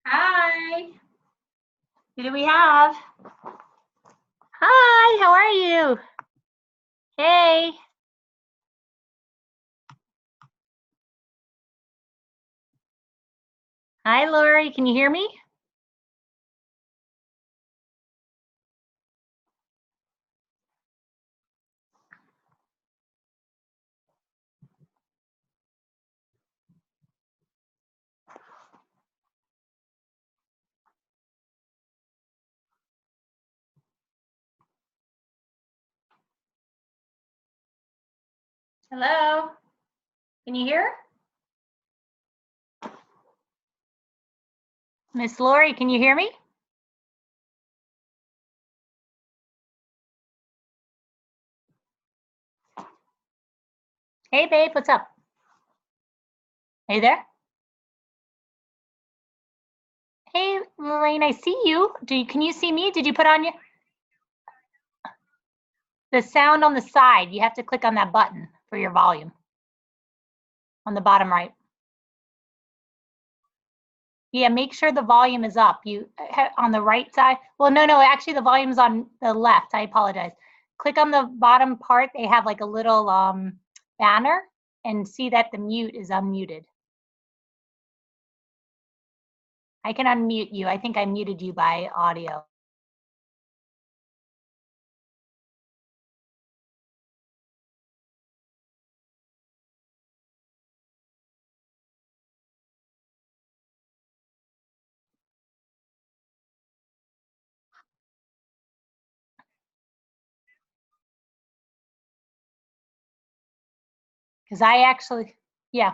Hi. Who do we have? Hi, how are you? Hey. Hi, Lori. Can you hear me? Hello. Can you hear? Miss Lori, can you hear me? Hey, babe, what's up? Are you there? Hey, Lorraine, I see you. Can you see me? Did you put on the sound on the side? You have to click on that button for your volume on the bottom right. Yeah, make sure the volume is up. You on the right side. Well, no, actually the volume's on the left. I apologize. Click on the bottom part. They have like a little banner and see that the mute is unmuted. I can unmute you. I think I muted you by audio. Because I actually, yeah.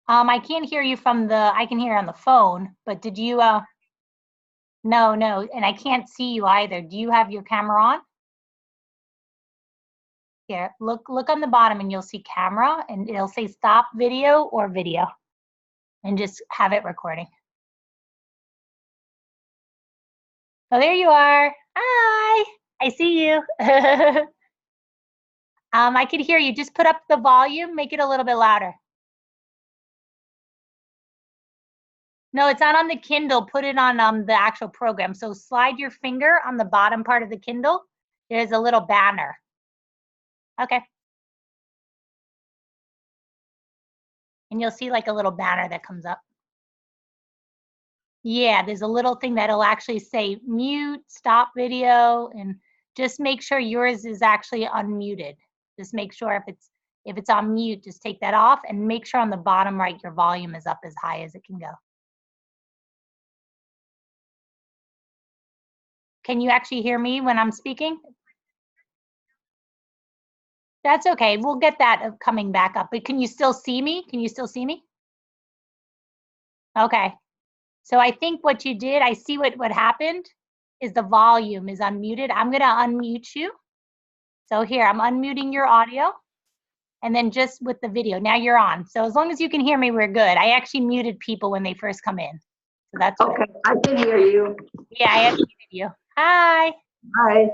I can't hear you from I can hear on the phone, but did you, no, and I can't see you either. Do you have your camera on? Here, look on the bottom and you'll see camera and it'll say stop video or video and just have it recording. Oh, there you are. Hi, I see you. I could hear you. Just put up the volume, make it a little bit louder. No, it's not on the Kindle. Put it on the actual program. So slide your finger on the bottom part of the Kindle. There's a little banner. Okay. And you'll see like a little banner that comes up. Yeah, there's a little thing that'll actually say mute, stop video, and just make sure yours is actually unmuted. Just make sure if it's on mute, just take that off and make sure on the bottom right your volume is up as high as it can go. Can you actually hear me when I'm speaking? That's okay. We'll get that coming back up. But can you still see me? Can you still see me? Okay. So I think what you did, I see what happened is the volume is unmuted. I'm going to unmute you. So here, I'm unmuting your audio. And then just with the video, now you're on. So as long as you can hear me, we're good. I actually muted people when they first come in. So that's okay. Good. I can hear you. Yeah, I unmuted you. Hi. Hi.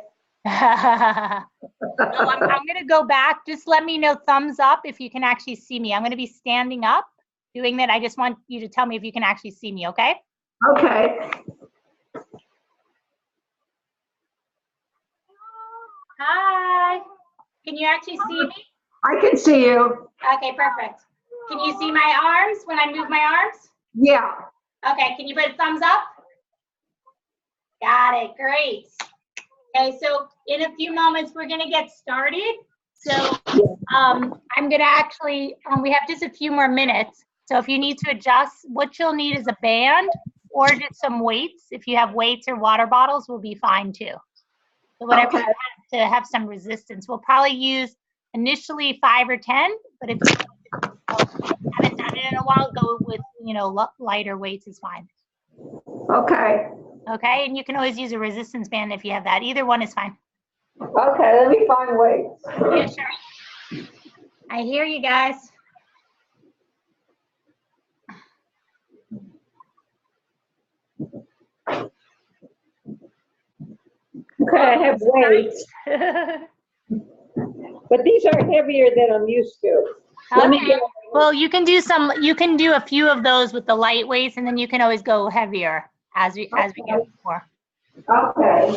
So I'm going to go back. Just let me know thumbs up if you can actually see me. I'm going to be standing up doing that. I just want you to tell me if you can actually see me, okay? Okay. Hi. Can you actually see me? I can see you. Okay, perfect. Can you see my arms when I move my arms? Yeah. Okay, can you put a thumbs up? Got it, great. Okay, so in a few moments, we're gonna get started. So I'm gonna actually, we have just a few more minutes. So if you need to adjust, what you'll need is a band or just some weights. If you have weights or water bottles, will be fine too. So whatever Okay. you have to have some resistance. We'll probably use initially 5 or 10, but if you haven't done it in a while, go with, you know, lighter weights is fine. Okay. Okay, and you can always use a resistance band if you have that. Either one is fine. Okay, let me find weights. Yeah, sure. I hear you guys. Okay, I have weights, but these are heavier than I'm used to. Let me Okay. get. Well, you can do a few of those with the light weights, and then you can always go heavier as we get more. Okay.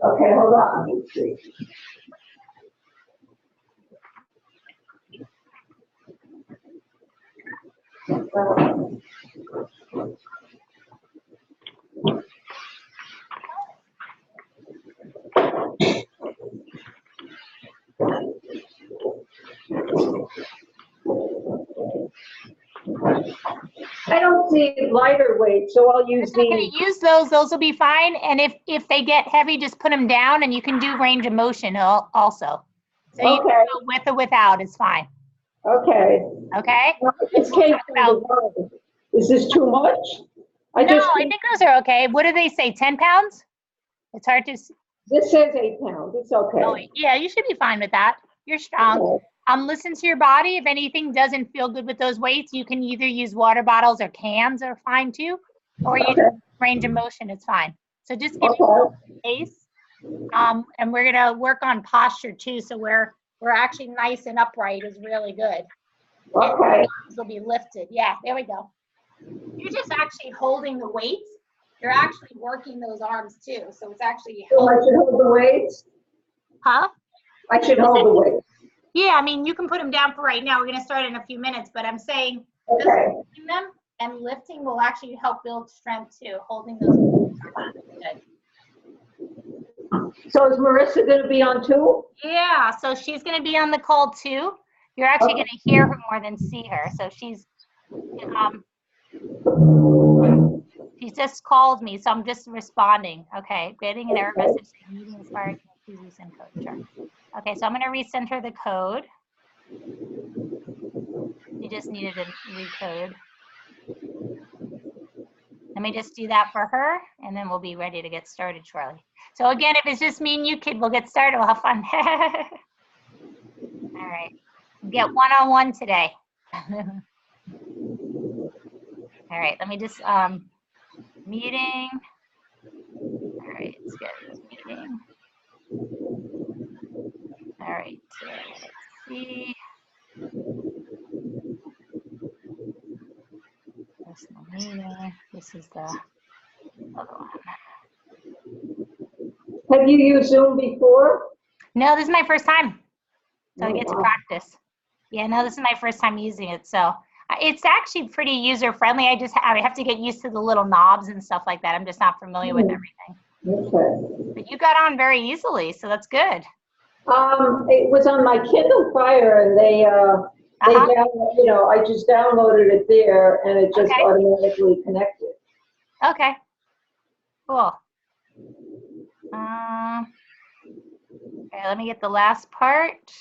Okay, hold on. Let me see. I don't see lighter weight, so I'll use Okay, these. use those. Those will be fine. And if they get heavy, just put them down, and you can do range of motion also. So you can Okay, go with or without is fine. okay. Okay. This came from the word. Is this too much? No, I think those are okay. What do they say? 10 pounds? It's hard to. This says 8 pounds. It's okay. Oh, yeah, you should be fine with that. You're strong. Okay. Listen to your body. If anything doesn't feel good with those weights, you can either use water bottles or cans are fine too, or you Okay. range of motion, it's fine. So just give Okay. yourself space. And we're gonna work on posture too. So we're actually nice and upright is really good. And Okay. arms will be lifted. Yeah, there we go. You're just actually holding the weights. You're actually working those arms too. So it's actually So I helping. should hold the weights? Huh? I should hold the weights. Yeah, I mean, you can put them down for right now. We're going to start in a few minutes, but I'm saying just Okay. holding them and lifting will actually help build strength too. Holding those good. So is Marissa going to be on too? Yeah, so she's going to be on the call too. You're actually going to hear her more than see her. So she just called me, so I'm just responding. Okay, getting an error message saying meeting expired. Please resend code. Sure. Okay, so I'm going to resend her the code. You just needed a recode. Let me just do that for her, and then we'll be ready to get started shortly. So again, if it's just me and you, kid, we'll get started. We'll have fun. All right. Get one-on-one today. All right, let me just, meeting. All right, let's get this meeting. All right, let's see. Personal meeting. This is the other one. Have you used Zoom before? No, this is my first time. So I Oh, get to wow. practice. Yeah, no, this is my first time using it. So it's actually pretty user friendly. I have to get used to the little knobs and stuff like that. I'm just not familiar with everything. Okay. But you got on very easily, so that's good. It was on my Kindle Fire, and they download, you know, I just downloaded it there, and it just Okay. automatically connected. Okay. Cool. Okay, let me get the last part.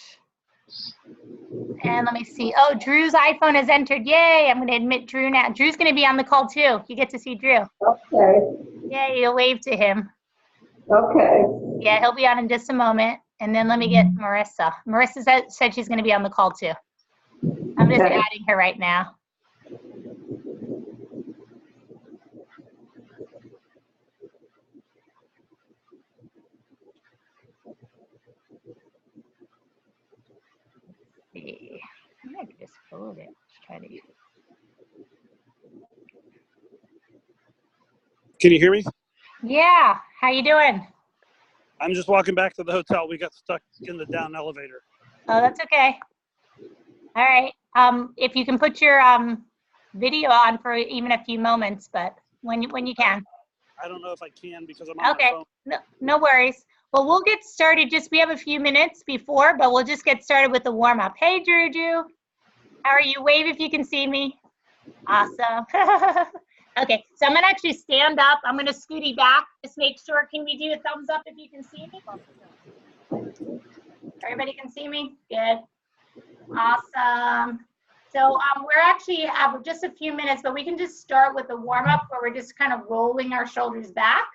And let me see. Oh, Drew's iPhone has entered. Yay, I'm going to admit Drew now. Drew's going to be on the call too. You get to see Drew. Okay. Yay, you'll wave to him. Okay. Yeah, he'll be on in just a moment. And then let me get Marissa. Marissa said she's going to be on the call too. I'm just Okay. adding her right now. Let's see. I might have just pulled it. Let's try to. Can you hear me? Yeah, how you doing? I'm just walking back to the hotel. We got stuck in the down elevator. Oh, that's okay. All right. If you can put your video on for even a few moments, but when you can. I don't know if I can because I'm on my phone. Okay. No worries. Well, we'll get started. We have a few minutes before, but we'll just get started with the warm up. Hey, Juju. How are you? Wave if you can see me. Awesome. Okay, so I'm gonna actually stand up. I'm gonna scooty back. Just make sure, can we do a thumbs up if you can see me? Everybody can see me? Good. Awesome. So we're actually have just a few minutes, but we can just start with the warm up where we're just kind of rolling our shoulders back.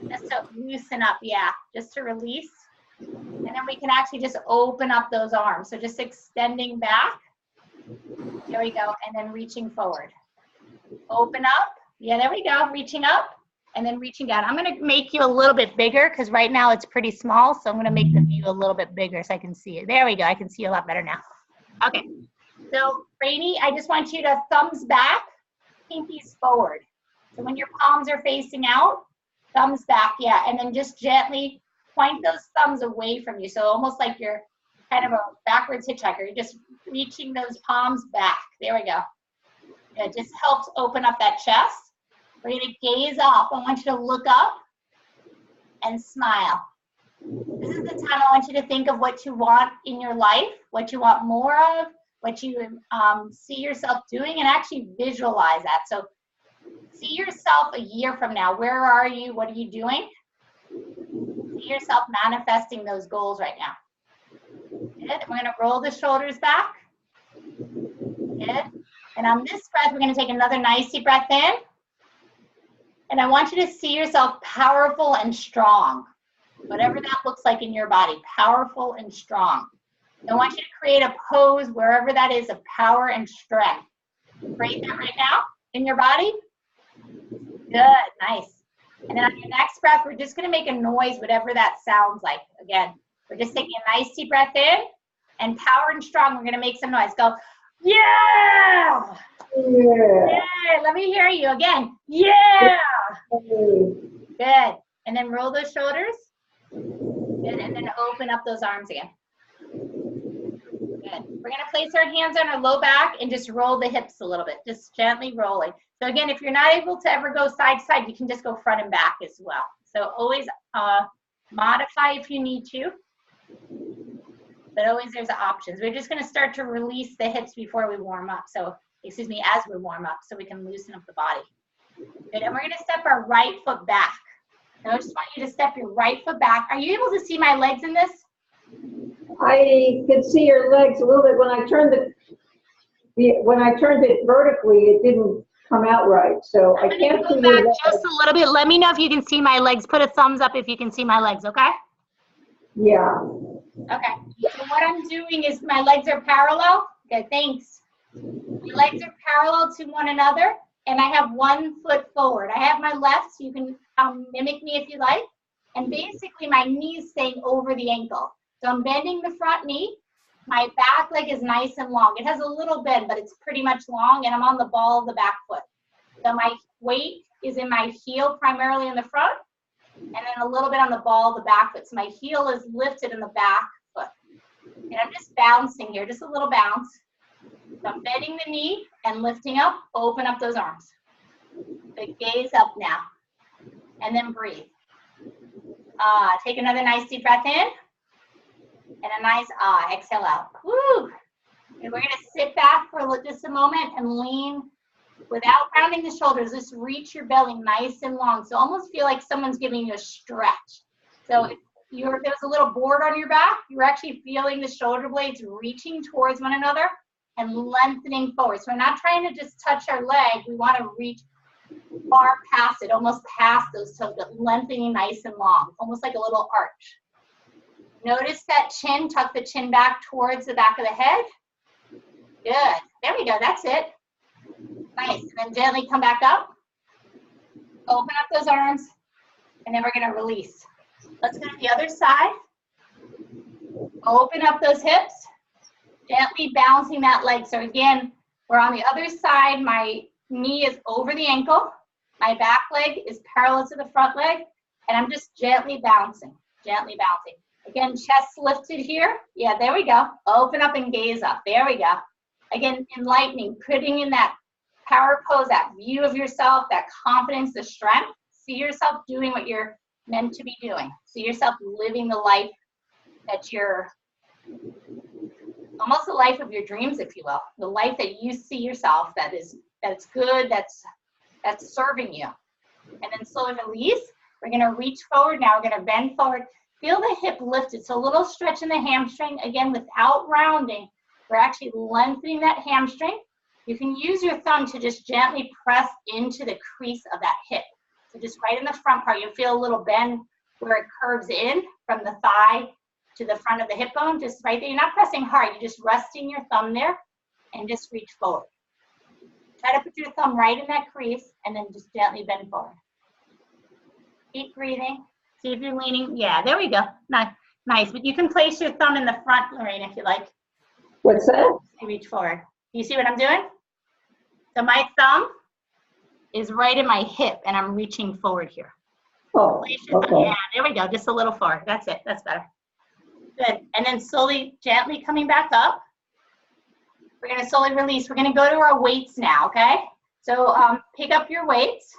Just to loosen up, yeah, just to release. And then we can actually just open up those arms. So just extending back. There we go, and then reaching forward. Open up, yeah, there we go, reaching up, and then reaching down. I'm gonna make you a little bit bigger because right now it's pretty small, so I'm gonna make the view a little bit bigger so I can see it. There we go, I can see you a lot better now. Okay, so Rainey, I just want you to thumbs back, pinkies forward. So when your palms are facing out, thumbs back, yeah, and then just gently point those thumbs away from you. So almost like you're kind of a backwards hitchhiker. You're just reaching those palms back. There we go. It just helps open up that chest. We're gonna gaze up. I want you to look up and smile. This is the time I want you to think of what you want in your life, what you want more of, what you see yourself doing, and actually visualize that. So see yourself a year from now. Where are you? What are you doing? See yourself manifesting those goals right now. Good. We're gonna roll the shoulders back. Good. And on this breath, we're gonna take another nice deep breath in. And I want you to see yourself powerful and strong. Whatever that looks like in your body, powerful and strong. I want you to create a pose wherever that is of power and strength. Create that right now in your body. Good, nice. And then on your next breath, we're just gonna make a noise, whatever that sounds like. Again, we're just taking a nice deep breath in, and power and strong, we're gonna make some noise. Go, yeah! Yeah. Yeah, let me hear you again. Yeah! Good. And then roll those shoulders. Good. And then open up those arms again. Good. We're gonna place our hands on our low back and just roll the hips a little bit, just gently rolling. So again, if you're not able to ever go side to side, you can just go front and back as well. So always modify if you need to, but always there's options. We're just gonna start to release the hips before we warm up. So, excuse me, as we warm up, so we can loosen up the body. Good, and we're gonna step our right foot back. And I just want you to step your right foot back. Are you able to see my legs in this? I could see your legs a little bit. When I turned it vertically, it didn't come out right. So I can't see your legs. Just a little bit. Let me know if you can see my legs. Put a thumbs up if you can see my legs, okay? Yeah. Okay. So what I'm doing is my legs are parallel. Okay, thanks. My legs are parallel to one another, and I have one foot forward. I have my left, so you can mimic me if you like. And basically, my knee is staying over the ankle. So I'm bending the front knee. My back leg is nice and long. It has a little bend, but it's pretty much long, and I'm on the ball of the back foot. So my weight is in my heel, primarily in the front, and then a little bit on the ball of the back foot. So my heel is lifted in the back foot. And I'm just bouncing here, just a little bounce. So I'm bending the knee and lifting up, open up those arms. Big gaze up now. And then breathe. Take another nice deep breath in. And a nice exhale out. Woo! And we're gonna sit back for just a moment and lean without rounding the shoulders. Just reach your belly nice and long. So almost feel like someone's giving you a stretch. So if there's a little board on your back, you're actually feeling the shoulder blades reaching towards one another and lengthening forward. So we're not trying to just touch our leg. We want to reach far past it, almost past those toes, but lengthening nice and long, almost like a little arch. Notice that chin, tuck the chin back towards the back of the head. Good, there we go, that's it. Nice, and then gently come back up. Open up those arms, and then we're gonna release. Let's go to the other side. Open up those hips, gently bouncing that leg. So again, we're on the other side, my knee is over the ankle, my back leg is parallel to the front leg, and I'm just gently bouncing, gently bouncing. Again, chest lifted here. Yeah, there we go. Open up and gaze up. There we go. Again, enlightening, putting in that power pose, that view of yourself, that confidence, the strength. See yourself doing what you're meant to be doing. See yourself living the life that you're, almost the life of your dreams, if you will. The life that you see yourself that's good, that's serving you. And then slowly release. We're gonna reach forward now. We're gonna bend forward. Feel the hip lifted. So a little stretch in the hamstring. Again, without rounding, we're actually lengthening that hamstring. You can use your thumb to just gently press into the crease of that hip. So just right in the front part, you'll feel a little bend where it curves in from the thigh to the front of the hip bone, just right there. You're not pressing hard, you're just resting your thumb there and just reach forward. Try to put your thumb right in that crease and then just gently bend forward. Keep breathing. See if you're leaning. Yeah, there we go. Nice. But you can place your thumb in the front, Lorraine, if you like. What's that? Reach forward. Do you see what I'm doing? So my thumb is right in my hip and I'm reaching forward here. Oh, okay. Yeah, there we go. Just a little forward. That's it. That's better. Good. And then slowly, gently coming back up. We're going to slowly release. We're going to go to our weights now, okay? So pick up your weights.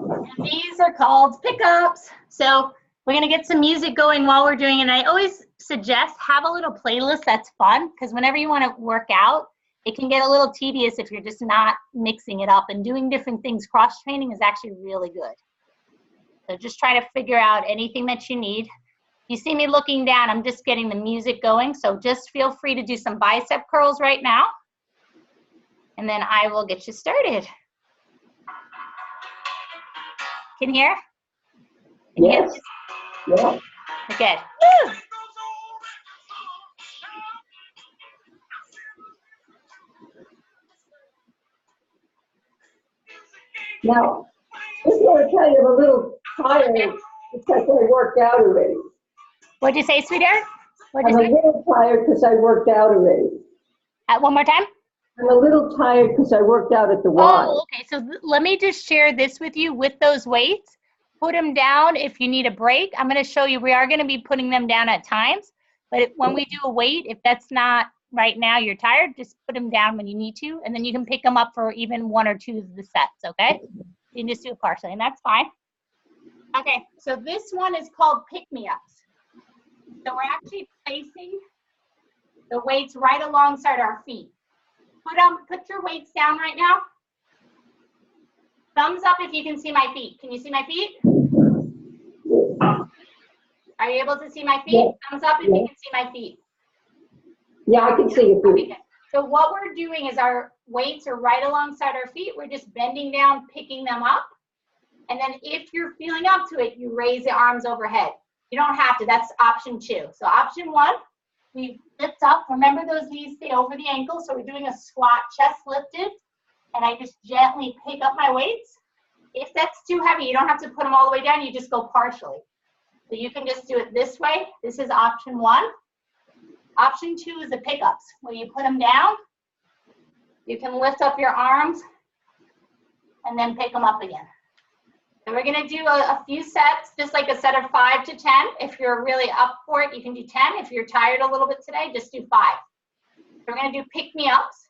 And these are called pickups. So we're going to get some music going while we're doing it. And I always suggest have a little playlist that's fun, because whenever you want to work out, it can get a little tedious if you're just not mixing it up, and doing different things. Cross training is actually really good. So just try to figure out anything that you need. You see me looking down, I'm just getting the music going. So just feel free to do some bicep curls right now. And then I will get you started. Can you hear? Yes. Yeah. Okay. Woo! Now, just want to tell you, I'm a little tired because I worked out already. What'd you say, sweetheart? I'm a little tired because I worked out already. One more time? I'm a little tired because I worked out at the Y. Oh, okay. So let me just share this with you with those weights. Put them down if you need a break. I'm going to show you, we are going to be putting them down at times. But when we do a weight, if that's not right now, you're tired, just put them down when you need to. And then you can pick them up for even 1 or 2 of the sets, okay? You can just do it partially, and that's fine. Okay, so this one is called pick-me-ups. So we're actually placing the weights right alongside our feet. Put your weights down right now. Thumbs up if you can see my feet. Can you see my feet? Are you able to see my feet? Yeah. Thumbs up if you can see my feet. Yeah, I can see your feet. Okay. So what we're doing is our weights are right alongside our feet. We're just bending down, picking them up. And then if you're feeling up to it, you raise the arms overhead. You don't have to. That's option 2. So option 1, we lift up. Remember, those knees stay over the ankles. So we're doing a squat, chest lifted. And I just gently pick up my weights. If that's too heavy, you don't have to put them all the way down. You just go partially. So you can just do it this way. This is option 1. Option 2 is the pickups, where you put them down. You can lift up your arms and then pick them up again. So we're going to do a few sets, just like a set of 5 to 10. If you're really up for it, you can do 10. If you're tired a little bit today, just do 5. So we're going to do pick-me-ups,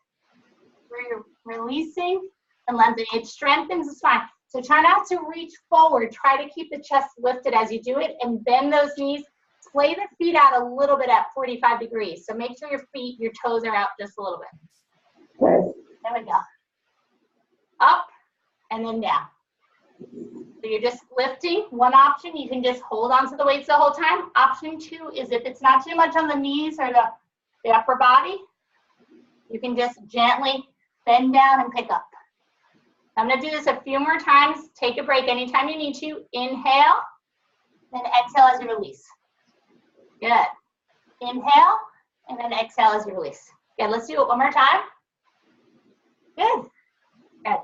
where you're releasing and lengthening. It strengthens the spine. So try not to reach forward. Try to keep the chest lifted as you do it, and bend those knees. Splay the feet out a little bit at 45 degrees. So make sure your toes are out just a little bit. Okay. There we go. Up and then down. So you're just lifting. One option, you can just hold onto the weights the whole time. Option 2 is if it's not too much on the knees or the upper body, you can just gently bend down and pick up. I'm going to do this a few more times. Take a break anytime you need to. Inhale, then exhale as you release. Good. Inhale, and then exhale as you release. Good. Let's do it one more time. Good. Good.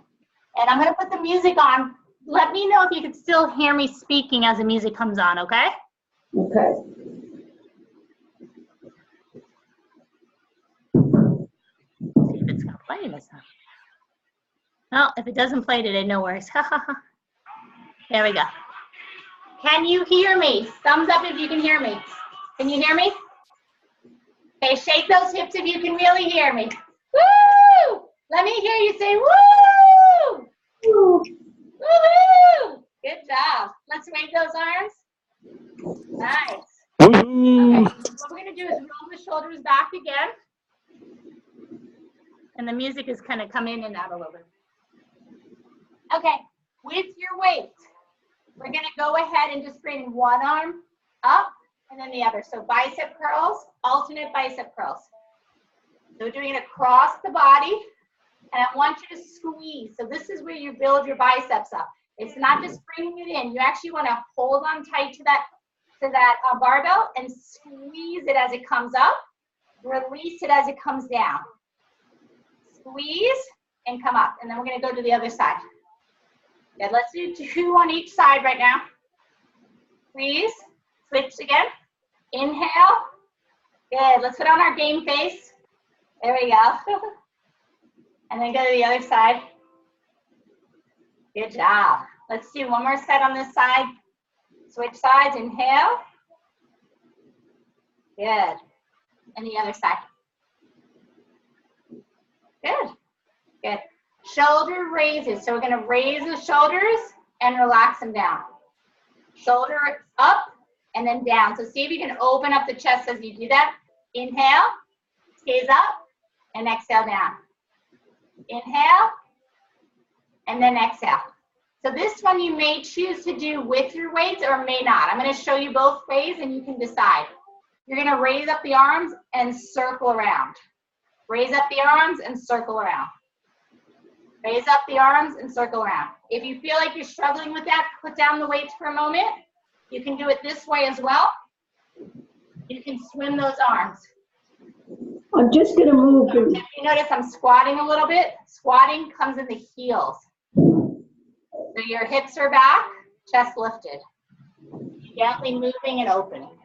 And I'm going to put the music on. Let me know if you can still hear me speaking as the music comes on, okay? Okay. See if it's going to play this time. Well, if it doesn't play today, no worries. There we go. Can you hear me? Thumbs up if you can hear me. Can you hear me? Okay, shake those hips if you can really hear me. Woo! Let me hear you say, woo! Woohoo! Good job. Let's wave those arms. Nice. Woohoo! Okay, what we're going to do is roll the shoulders back again. And the music is kind of coming in and out a little bit. Okay, with your weight, we're going to go ahead and just bring one arm up and then the other. So bicep curls, alternate bicep curls. So we're doing it across the body. And I want you to squeeze. So this is where you build your biceps up. It's not just bringing it in. You actually want to hold on tight to that barbell and squeeze it as it comes up. Release it as it comes down. Squeeze and come up. And then we're going to go to the other side. Good. Let's do 2 on each side right now. Squeeze. Switch again. Inhale. Good. Let's put on our game face. There we go. And then go to the other side. Good job. Let's do one more set on this side. Switch sides. Inhale. Good. And the other side. Good. Good. Shoulder raises. So we're going to raise the shoulders and relax them down. Shoulder up and then down. So see if you can open up the chest as you do that. Inhale. Gaze up. And exhale down. Inhale. And then exhale. So this one you may choose to do with your weights or may not. I'm going to show you both ways and you can decide. You're going to raise up the arms and circle around. Raise up the arms and circle around. Raise up the arms and circle around. If you feel like you're struggling with that, put down the weights for a moment. You can do it this way as well. You can swim those arms. I'm just going to move. So if you notice I'm squatting a little bit, squatting comes in the heels. So your hips are back, chest lifted. Gently moving and opening.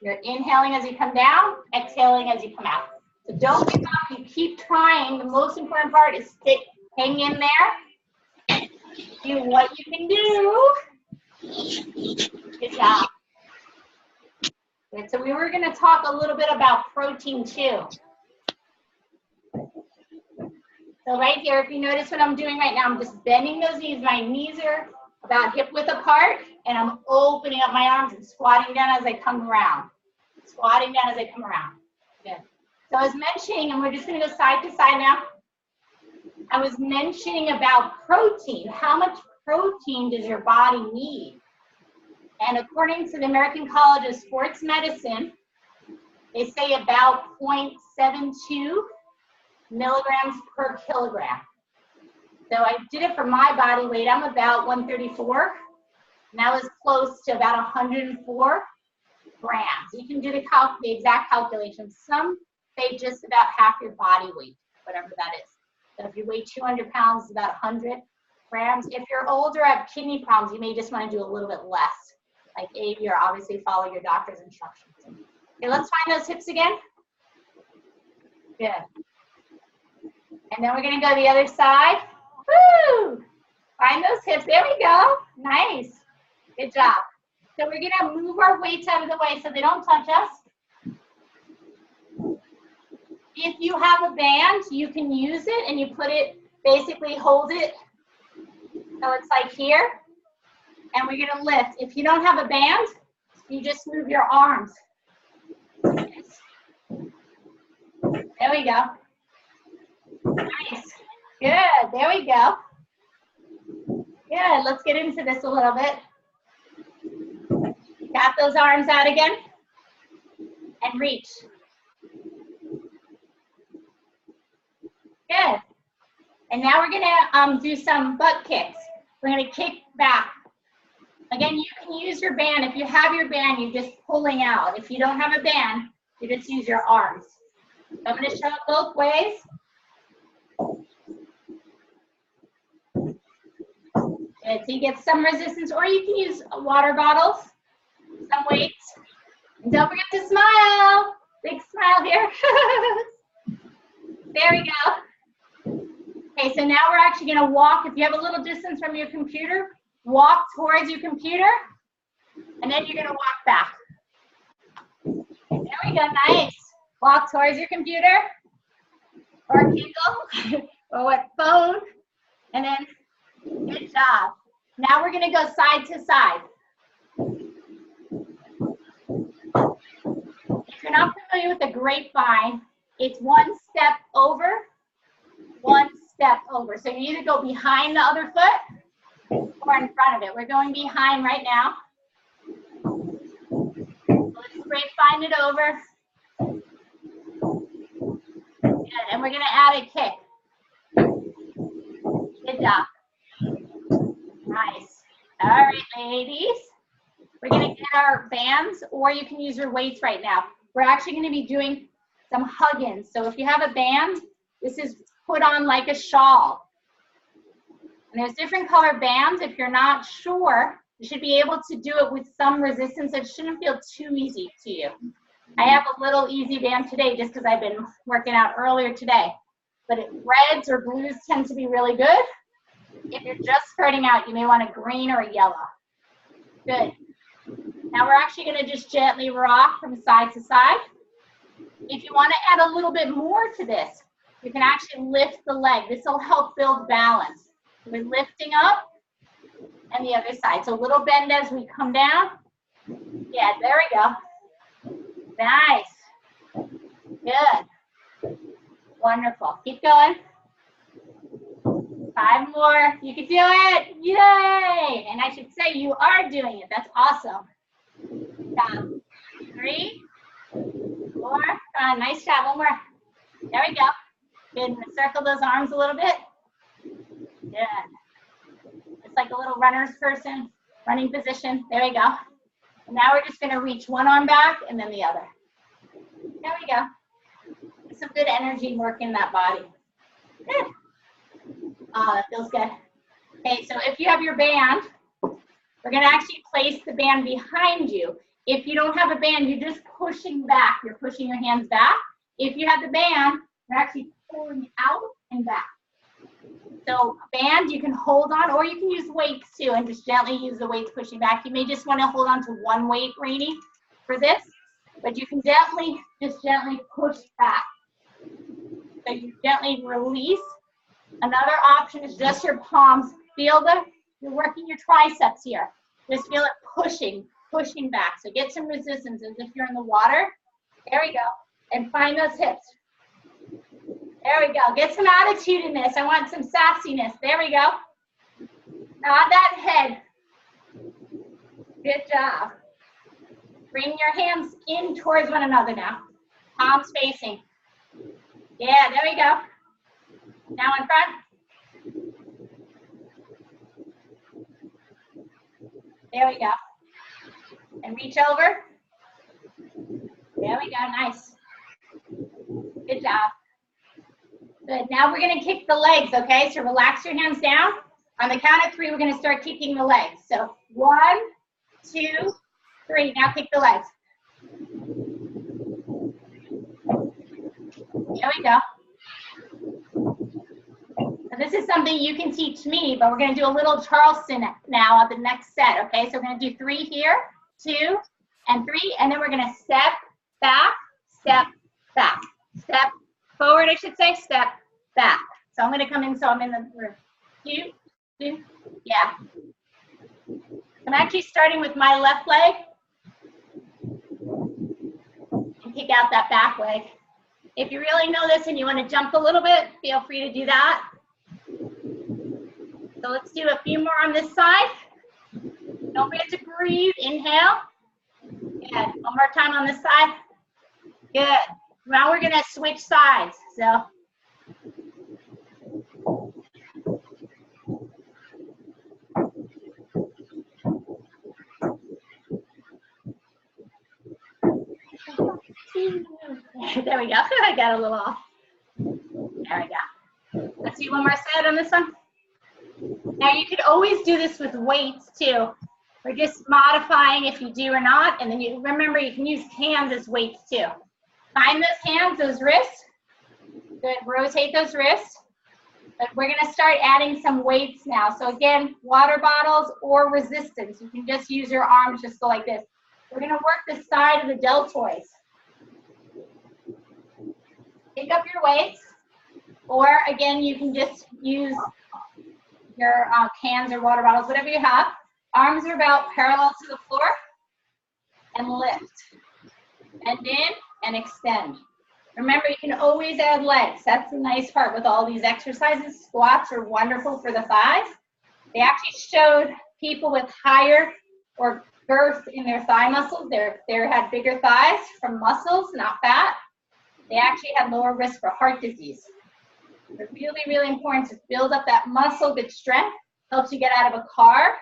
You're inhaling as you come down, exhaling as you come out. So don't give up, you keep trying. The most important part is hang in there. Do what you can do. Good job. Good. So we were going to talk a little bit about protein too. So right here, if you notice what I'm doing right now, I'm just bending those knees. My knees are about hip width apart, and I'm opening up my arms and squatting down as I come around. Squatting down as I come around. Good. So I was mentioning, and we're just going to go side to side now. I was mentioning about protein. How much protein does your body need? And according to the American College of Sports Medicine, they say about 0.72 milligrams per kilogram. So I did it for my body weight. I'm about 134. And that was close to about 104 grams. You can do the exact calculation. Some say just about half your body weight, whatever that is. So if you weigh 200 pounds, it's about 100 grams. If you're older, have kidney problems, you may just want to do a little bit less. Like A, or obviously follow your doctor's instructions. Okay, let's find those hips again. Good. And then we're going to go to the other side. Woo! Find those hips. There we go. Nice. Good job. So we're going to move our weights out of the way so they don't touch us. If you have a band, you can use it and you put it, basically hold it so it's like here. And we're going to lift. If you don't have a band, you just move your arms. There we go. Nice. Good. There we go. Good. Let's get into this a little bit. Got those arms out again. And reach. Good. And now we're going to do some butt kicks. We're going to kick back. Again, you can use your band. If you have your band, you're just pulling out. If you don't have a band, you just use your arms. So I'm going to show it both ways. Good. So you get some resistance, or you can use water bottles, some weights. And don't forget to smile. Big smile here. There we go. Okay, so now we're actually going to walk. If you have a little distance from your computer, walk towards your computer, and then you're going to walk back. There we go. Nice. walk towards your computer or Kindle or what phone, and then good job. Now we're gonna go side to side. If you're not familiar with the grapevine, it's one step over, one step over. So you either go behind the other foot or in front of it. We're going behind right now. Let's grapevine it over. Good. And we're gonna add a kick. Good job. Nice. All right, ladies. We're gonna get our bands, or you can use your weights right now. We're actually gonna be doing some hug-ins. So if you have a band, this is put on like a shawl. And there's different color bands. If you're not sure, you should be able to do it with some resistance. It shouldn't feel too easy to you. I have a little easy band today just because I've been working out earlier today. But reds or blues tend to be really good. If you're just starting out, you may want a green or a yellow. Good. Now we're actually going to just gently rock from side to side. If you want to add a little bit more to this, you can actually lift the leg. This will help build balance. We're lifting up and the other side. So a little bend as we come down. Yeah, there we go. Nice. Good. Wonderful. Keep going. 5 more. You can do it. Yay. And I should say you are doing it. That's awesome. 3, 4. Come on. Nice job. 1 more. There we go. Good. Circle those arms a little bit. Good. It's like a little runner's person, running position. There we go. And now we're just going to reach one arm back and then the other. There we go. Get some good energy working that body. Good. Oh, that feels good. Okay, so if you have your band, we're going to actually place the band behind you. If you don't have a band, you're just pushing back. You're pushing your hands back. If you have the band, you're actually pulling out and back. So band you can hold on, or you can use weights too, and just gently use the weights pushing back. You may just want to hold on to one weight, Rainey, for this, but you can just gently push back. So you gently release. Another option is just your palms. Feel you're working your triceps here. Just feel it pushing back. So get some resistance as if you're in the water. There we go. And find those hips. There we go. Get some attitude in this. I want some sassiness. There we go. Nod that head. Good job. Bring your hands in towards one another now. Palms facing. Yeah, there we go. Now in front. There we go. And reach over. There we go. Nice. Good job. Good. Now we're going to kick the legs, okay? So relax your hands down. On the count of 3, we're going to start kicking the legs. So 1, 2, 3. Now kick the legs. There we go. So this is something you can teach me, but we're going to do a little Charleston now at the next set, okay? So we're going to do 3 here, 2, and 3, and then we're going to step back, step back, step forward, I should say, step back. So I'm going to come in, so I'm in the room. 2, 2, yeah. I'm actually starting with my left leg and kick out that back leg. If you really know this and you want to jump a little bit, feel free to do that. So let's do a few more on this side. Don't forget to breathe. Inhale. Good. One more time on this side. Good. Now we're going to switch sides. So there we go. I got a little off. There we go. Let's do one more set on this one. Now you could always do this with weights too. We're just modifying if you do or not. And then you remember you can use hands as weights too. Find those hands, those wrists. Good. Rotate those wrists. But we're going to start adding some weights now. So again, water bottles or resistance. You can just use your arms, just go like this. We're going to work the side of the deltoids. pick up your weights, or again, you can just use your cans or water bottles, whatever you have. Arms are about parallel to the floor, and lift. Bend in and extend. Remember, you can always add legs. That's the nice part with all these exercises. Squats are wonderful for the thighs. They actually showed people with higher or girth in their thigh muscles, they had bigger thighs from muscles, not fat. They actually had lower risk for heart disease. It's really, really important to build up that muscle, good strength. Helps you get out of a car.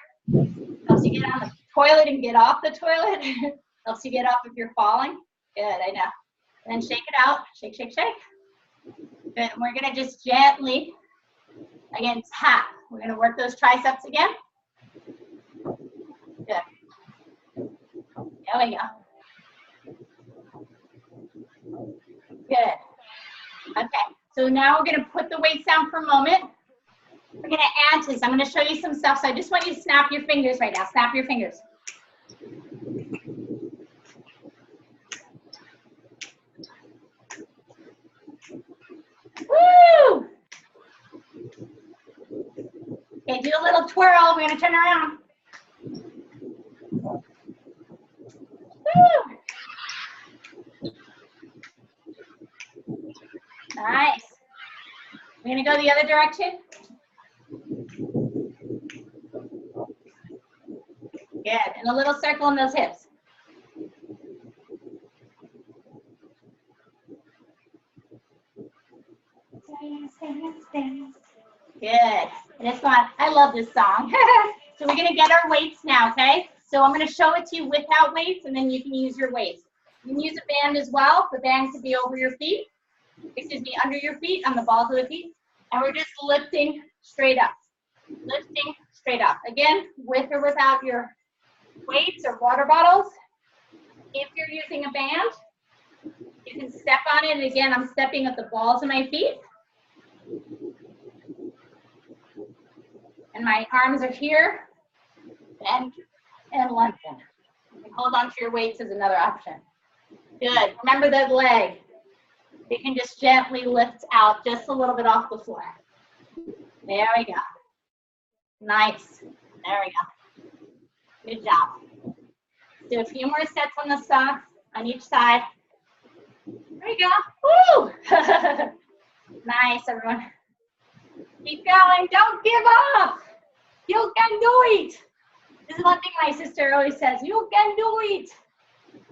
Helps you get on the toilet and get off the toilet. Helps you get off if you're falling. Good, I know. And then shake it out. Shake, shake, shake. Good. And we're going to just gently, again, tap. We're going to work those triceps again. Good. There we go. Good. Okay. So now we're going to put the weights down for a moment. We're going to add to this. I'm going to show you some stuff. So I just want you to snap your fingers right now. Snap your fingers. Woo! Okay, do a little twirl. We're going to turn around. Woo! Nice. We're going to go the other direction. Good. And a little circle in those hips. Good. And it's fun. I love this song. So we're going to get our weights now, okay? So I'm going to show it to you without weights, and then you can use your weights. You can use a band as well. The band could be over your feet. Excuse me, under your feet, on the balls of the feet. And we're just lifting straight up. Lifting straight up. Again, with or without your weights or water bottles. If you're using a band, you can step on it. Again, I'm stepping at the balls of my feet. And my arms are here. Bend and lengthen. And hold on to your weights is another option. Good. Remember that leg. You can just gently lift out just a little bit off the floor. There we go. Nice. There we go. Good job. Do a few more sets on the side, on each side. There we go. Woo! Nice, everyone. Keep going. Don't give up. You can do it. This is one thing my sister always says. You can do it.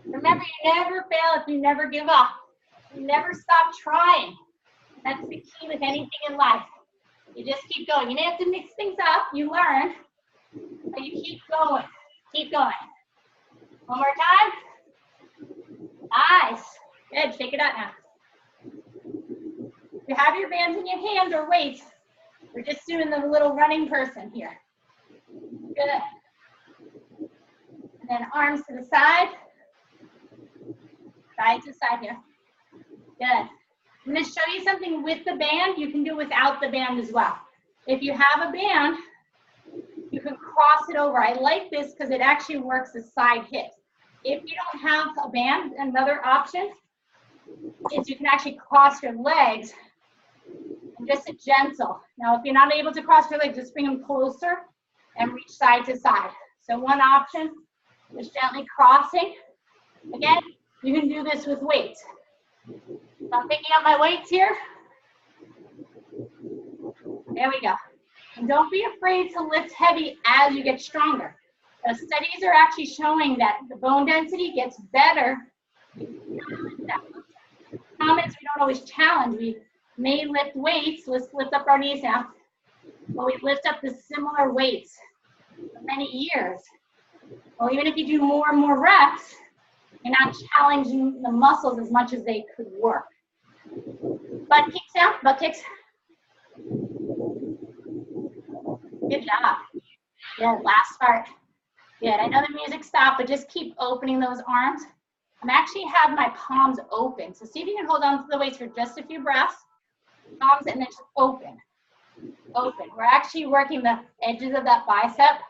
Remember, you never fail if you never give up. You never stop trying. That's the key with anything in life. You just keep going. You may have to mix things up. You learn. But you keep going. Keep going. One more time. Nice. Good. Shake it out now. If you have your bands in your hand or weights, we're just doing the little running person here. Good. And then arms to the side. Side to side here. Good. I'm going to show you something with the band. You can do without the band as well. If you have a band, you can cross it over. I like this because it actually works the side hips. If you don't have a band, another option is you can actually cross your legs and just a gentle. Now, if you're not able to cross your legs, just bring them closer and reach side to side. So one option is gently crossing. Again, you can do this with weights. So I'm picking up my weights here. There we go. And don't be afraid to lift heavy as you get stronger. The studies are actually showing that the bone density gets better. Comments we don't always challenge. We may lift weights. Let's lift up our knees now. But we lift up the similar weights for many years. Well, even if you do more and more reps, you're not challenging the muscles as much as they could work. Butt kicks down, butt kicks. Good job. Good, last part. Good, I know the music stopped, but just keep opening those arms. I'm actually have my palms open. So see if you can hold on to the weights for just a few breaths. Palms and then just open. Open. We're actually working the edges of that bicep.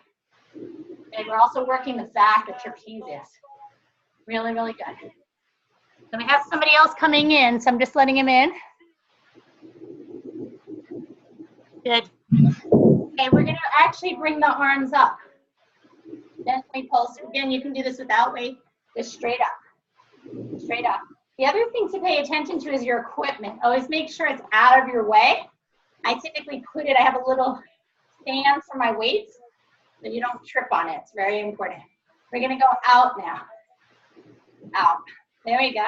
And we're also working the back, the trapezius. Really, really good. So we have somebody else coming in, so I'm just letting him in. Good. Okay, we're gonna actually bring the arms up. Gently pulse. Again, you can do this without weight, just straight up, straight up. The other thing to pay attention to is your equipment. Always make sure it's out of your way. I typically put it, I have a little stand for my weights so you don't trip on it. It's very important. We're gonna go out now. Out. There we go.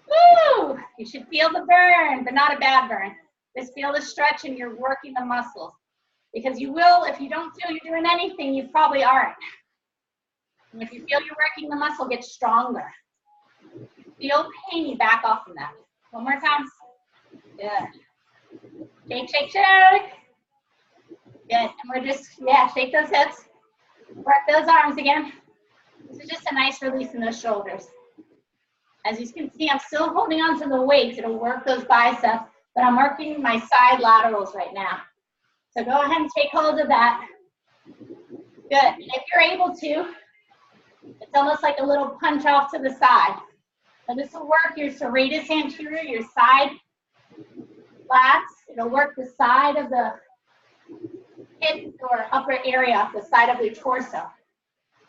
Woo! You should feel the burn, but not a bad burn. Just feel the stretch and you're working the muscles. Because you will, if you don't feel you're doing anything, you probably aren't. And if you feel you're working the muscle, get stronger. Feel pain, you back off from that. One more time. Good. Shake, shake, shake. Good. And we're just, shake those hips. Work those arms again. This is just a nice release in those shoulders. As you can see, I'm still holding on to the weights. It'll work those biceps, but I'm working my side laterals right now. So go ahead and take hold of that. Good. And if you're able to, it's almost like a little punch off to the side. So this will work your serratus anterior, your side lats. It'll work the side of the hip or upper area, the side of your torso.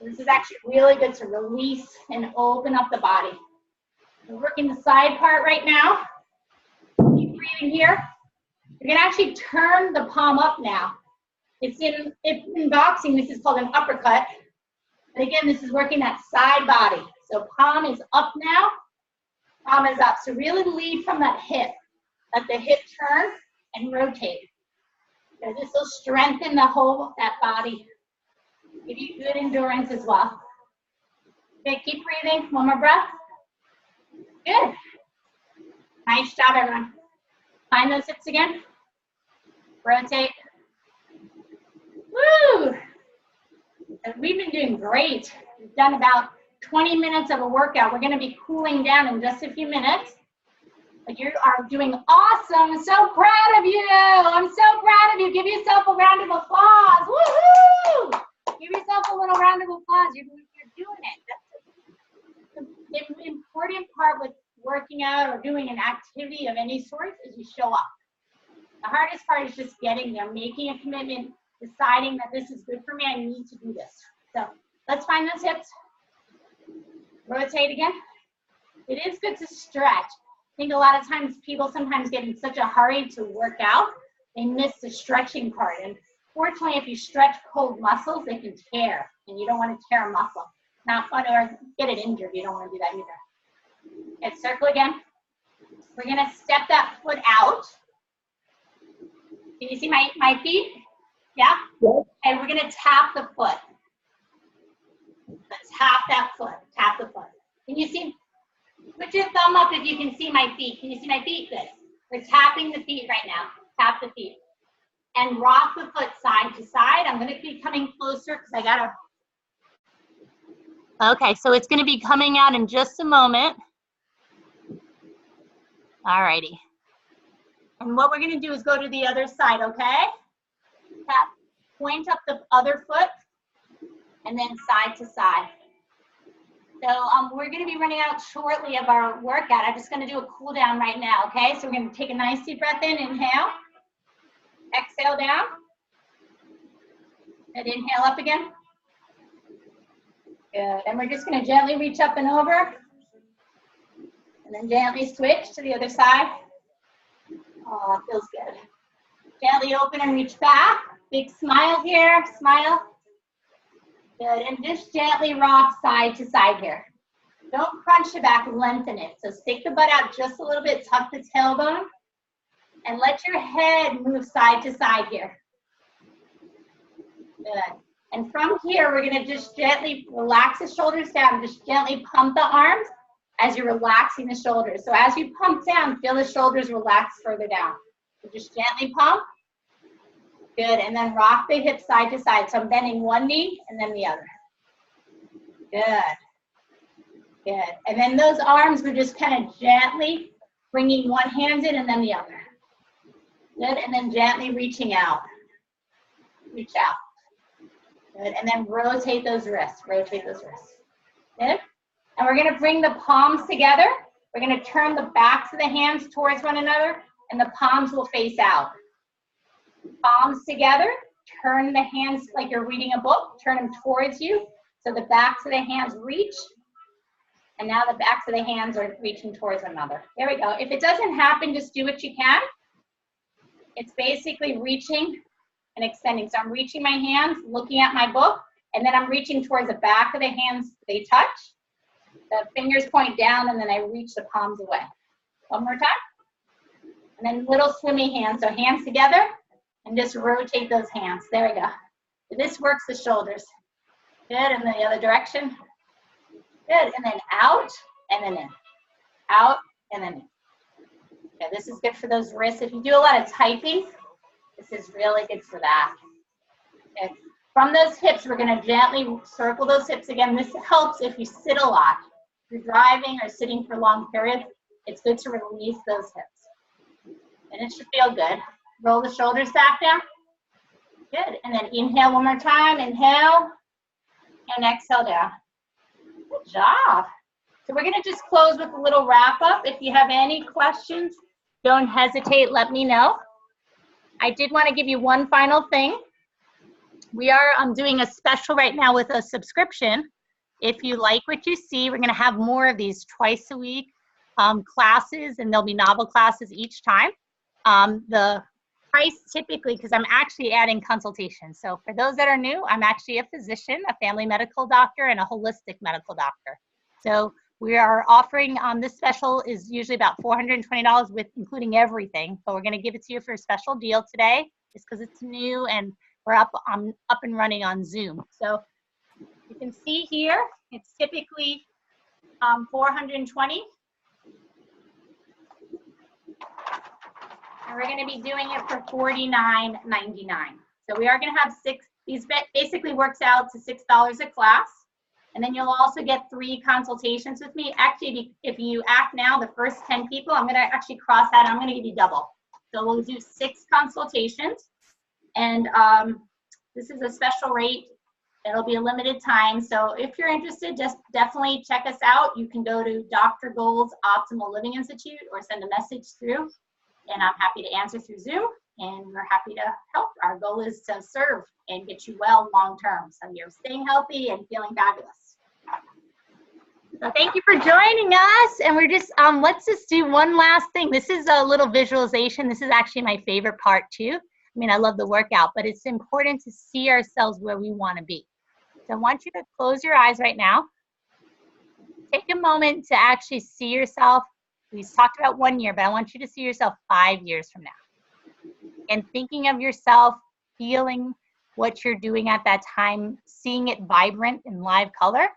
This is actually really good to release and open up the body. We're working the side part right now. Keep breathing here. You're gonna actually turn the palm up now. If in boxing, this is called an uppercut. And again, this is working that side body. So palm is up now, palm is up. So really lead from that hip. Let the hip turn and rotate. So this will strengthen the whole, that body. Give you good endurance as well. Okay, keep breathing. One more breath. Good. Nice job, everyone. Find those hips again. Rotate. Woo! And we've been doing great. We've done about 20 minutes of a workout. We're going to be cooling down in just a few minutes. But you are doing awesome. I'm so proud of you. I'm so proud of you. Give yourself a round of applause. Woohoo! Give yourself a little round of applause. You're doing it. That's the important part with working out or doing an activity of any sort is you show up. The hardest part is just getting there, making a commitment, deciding that this is good for me, I need to do this. So let's find those hips. Rotate again. It is good to stretch. I think a lot of times people sometimes get in such a hurry to work out, they miss the stretching part. And fortunately, if you stretch cold muscles, they can tear, and you don't want to tear a muscle. Not fun, or get it injured. You don't want to do that either. Okay, circle again. We're gonna step that foot out. Can you see my feet? Yeah? Yes. And we're gonna tap the foot. Let's tap that foot, tap the foot. Can you see? Put your thumb up if you can see my feet. Can you see my feet? Good. We're tapping the feet right now. Tap the feet. And rock the foot side to side. I'm gonna be coming closer because I gotta. Okay, so it's gonna be coming out in just a moment. All righty. And what we're gonna do is go to the other side, okay? Tap, point up the other foot, and then side to side. So we're gonna be running out shortly of our workout. I'm just gonna do a cool down right now, okay? So we're gonna take a nice deep breath in, inhale. Exhale down. And inhale up again. Good, and we're just gonna gently reach up and over. And then gently switch to the other side. Oh, it feels good. Gently open and reach back. Big smile here, smile. Good, and just gently rock side to side here. Don't crunch the back, lengthen it. So stick the butt out just a little bit, tuck the tailbone, and let your head move side to side here. Good. And from here, we're gonna just gently relax the shoulders down, just gently pump the arms as you're relaxing the shoulders. So as you pump down, feel the shoulders relax further down. So just gently pump. Good, and then rock the hips side to side. So I'm bending one knee and then the other. Good, good. And then those arms, we're just kind of gently bringing one hand in and then the other. Good, and then gently reaching out. Reach out. Good, and then rotate those wrists, rotate those wrists. Good, and we're gonna bring the palms together We're going to turn the backs of the hands towards one another, and the palms will face out. Palms together, turn the hands like you're reading a book, turn them towards you, so the backs of the hands reach, and now the backs of the hands are reaching towards one another. There we go. If it doesn't happen, just do what you can. It's basically reaching and extending. So I'm reaching my hands, looking at my book, and then I'm reaching towards the back of the hands. They touch. The fingers point down, and then I reach the palms away. One more time. And then little swimmy hands. So hands together, and just rotate those hands. There we go. This works the shoulders. Good, and then the other direction. Good, and then out, and then in. Out, and then in. Okay, this is good for those wrists. If you do a lot of typing, this is really good for that. Okay. From those hips, we're gonna gently circle those hips again. This helps if you sit a lot. If you're driving or sitting for long periods, it's good to release those hips. And it should feel good. Roll the shoulders back down. Good, and then inhale one more time. Inhale, and exhale down. Good job. So we're gonna just close with a little wrap up. If you have any questions, don't hesitate, let me know. I did wanna give you one final thing. We are doing a special right now with a subscription. If you like what you see, we're gonna have more of these twice a week classes, and there'll be novel classes each time. The price typically, because I'm actually adding consultations. So for those that are new, I'm actually a physician, a family medical doctor, and a holistic medical doctor. So we are offering, this special is usually about $420 with including everything, but we're gonna give it to you for a special deal today, just because it's new and we're up and running on Zoom. So you can see here, it's typically $420. And we're gonna be doing it for $49.99. So we are gonna have these basically works out to $6 a class. And then you'll also get 3 consultations with me. Actually, if you act now, the first 10 people, I'm gonna actually cross that, I'm gonna give you double. So we'll do 6 consultations. And this is a special rate. It'll be a limited time. So if you're interested, just definitely check us out. You can go to Dr. Gold's Optimal Living Institute or send a message through. And I'm happy to answer through Zoom, and we're happy to help. Our goal is to serve and get you well long term, so you're staying healthy and feeling fabulous. So thank you for joining us, and we're just let's just do one last thing. This is a little visualization. This is actually my favorite part too. I mean, I love the workout, but it's important to see ourselves where we want to be. So I want you to close your eyes right now. Take a moment to actually see yourself. We talked about 1 year, but I want you to see yourself 5 years from now. And thinking of yourself, feeling what you're doing at that time, seeing it vibrant in live color.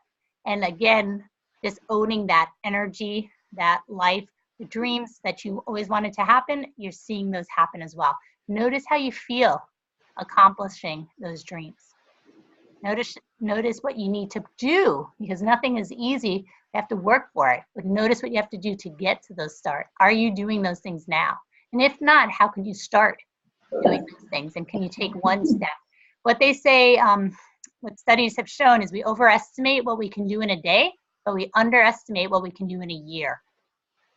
And again, just owning that energy, that life, the dreams that you always wanted to happen, you're seeing those happen as well. Notice how you feel accomplishing those dreams. Notice what you need to do, because nothing is easy. You have to work for it, but notice what you have to do to get to those start. Are you doing those things now? And if not, how can you start doing those things? And can you take one step? What they say, what studies have shown is we overestimate what we can do in a day, but we underestimate what we can do in a year.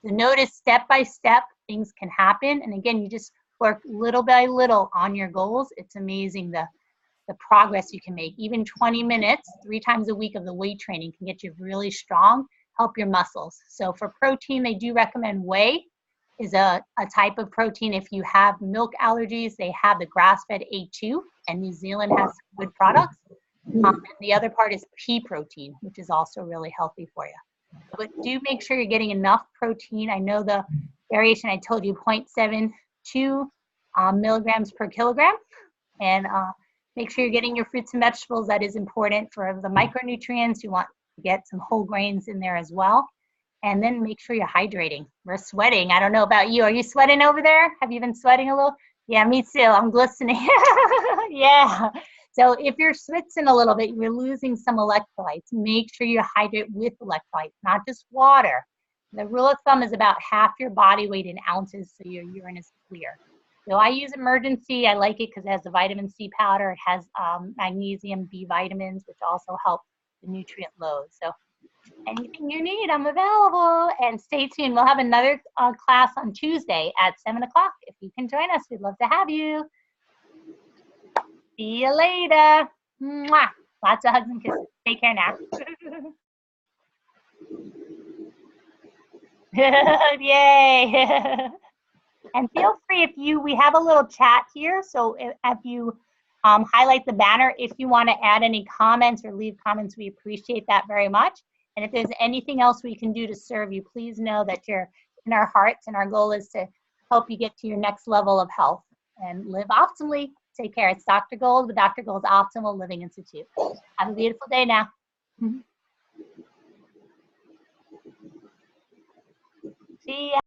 So notice step by step, things can happen. And again, you just work little by little on your goals. It's amazing the progress you can make. Even 20 minutes, 3 times a week of the weight training can get you really strong, help your muscles. So for protein, they do recommend whey is a type of protein. If you have milk allergies, they have the grass-fed A2, and New Zealand has some good products. And the other part is pea protein, which is also really healthy for you. But do make sure you're getting enough protein. I know the variation I told you, 0.72 milligrams per kilogram. And make sure you're getting your fruits and vegetables. That is important for the micronutrients. You want to get some whole grains in there as well. And then make sure you're hydrating. We're sweating. I don't know about you. Are you sweating over there? Have you been sweating a little? Yeah, me too. I'm glistening. Yeah. So if you're schwitzing a little bit, you're losing some electrolytes. Make sure you hydrate with electrolytes, not just water. The rule of thumb is about half your body weight in ounces, so your urine is clear. So I use Emergency. I like it because it has the vitamin C powder. It has magnesium, B vitamins, which also help the nutrient load. So Anything you need, I'm available. And stay tuned. We'll have another class on Tuesday at 7 o'clock. If you can join us, we'd love to have you. See you later. Mwah. Lots of hugs and kisses. Take care now. Yay. And feel free we have a little chat here. So if you highlight the banner, if you want to add any comments or leave comments, we appreciate that very much. And if there's anything else we can do to serve you, please know that you're in our hearts, and our goal is to help you get to your next level of health and live optimally. Take care. It's Dr. Gold with Dr. Gold's Optimal Living Institute. Have a beautiful day now. See ya.